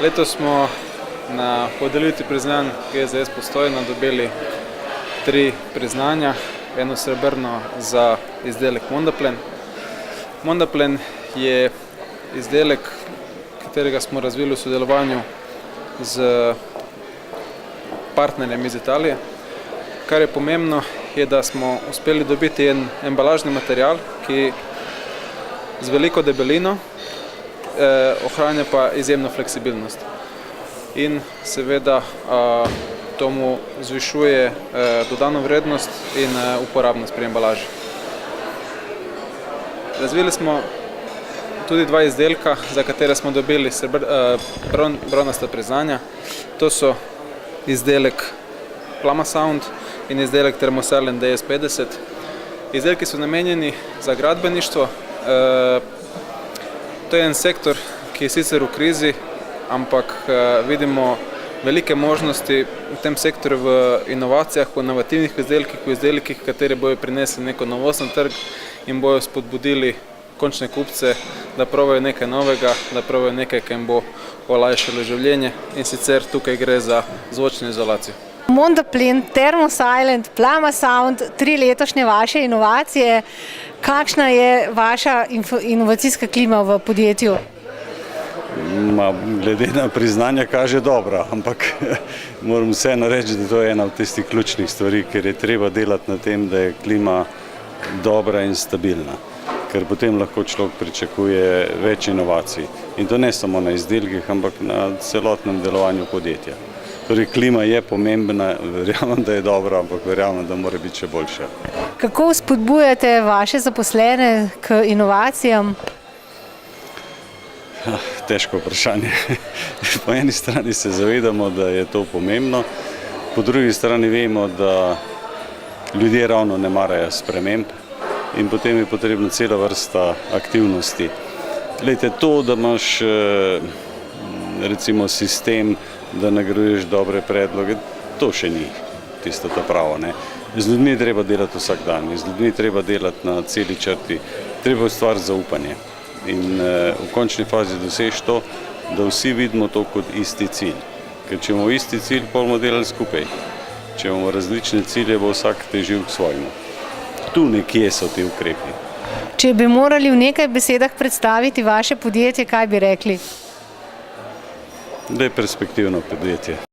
Letos smo na podelitvi priznanj GZS Postojna dobili 3 priznanja, eno srebrno za izdelek Mondaplen. Mondaplen je izdelek, katerega smo razvili v sodelovanju z partnerjem iz Italije. Kar je pomembno, je, da smo uspeli dobiti en embalažni material, ki z veliko debelino ohranja pa izjemno fleksibilnost. In seveda tomu zvišuje dodano vrednost in uporabnost pri embalaži. Razvili smo tudi 2 izdelka, za katere smo dobili bronasta priznanja. To so izdelek Plamasound in izdelek Thermosalent DS50. Izdelki so namenjeni za gradbeništvo. To je en sektor, ki je sicer v krizi, ampak vidimo velike možnosti v tem sektorju v inovacijah, v inovativnih izdelkih, v izdelkih, kateri bojo prinesli neko novost na trg in bojo spodbudili končne kupce, da probajo nekaj novega, da probajo nekaj, ki jim bo olajšalo življenje, in sicer tukaj gre za zvočno izolacijo. Mondaplen, Thermosalent, Plamasound, 3 letošnje vaše inovacije. Kakšna je vaša inovacijska klima v podjetju? Glede na priznanja kaže dobro, ampak moram vseeno reči, da to je ena od tistih ključnih stvari, ker je treba delati na tem, da je klima dobra in stabilna, ker potem lahko človek pričakuje več inovacij. In to ne samo na izdelkih, ampak na celotnem delovanju podjetja. Torej, klima je pomembna, verjamem, da je dobra, ampak verjamem, da mora biti še boljša. Kako spodbujate vaše zaposlene k inovacijam? Težko vprašanje. Po eni strani se zavedamo, da je to pomembno, po drugi strani vemo, da ljudje ravno ne marajo sprememb in potem je potrebna cela vrsta aktivnosti. Glejte, to, da imaš recimo sistem, da nagrajuješ dobre predloge, to še ni tisto ta pravo. Z ljudmi treba delati vsak dan, z ljudmi treba delati na celi črti, treba ustvariti zaupanje. In v končni fazi dosež to, da vsi vidimo to kot isti cilj. Ker če imamo isti cilj, bomo delali skupaj. Če imamo različne cilje, bo vsak težil k svojemu. Tu nekje so ti ukrepi. Če bi morali v nekaj besedah predstaviti vaše podjetje, kaj bi rekli? Da je perspektivno podjetje.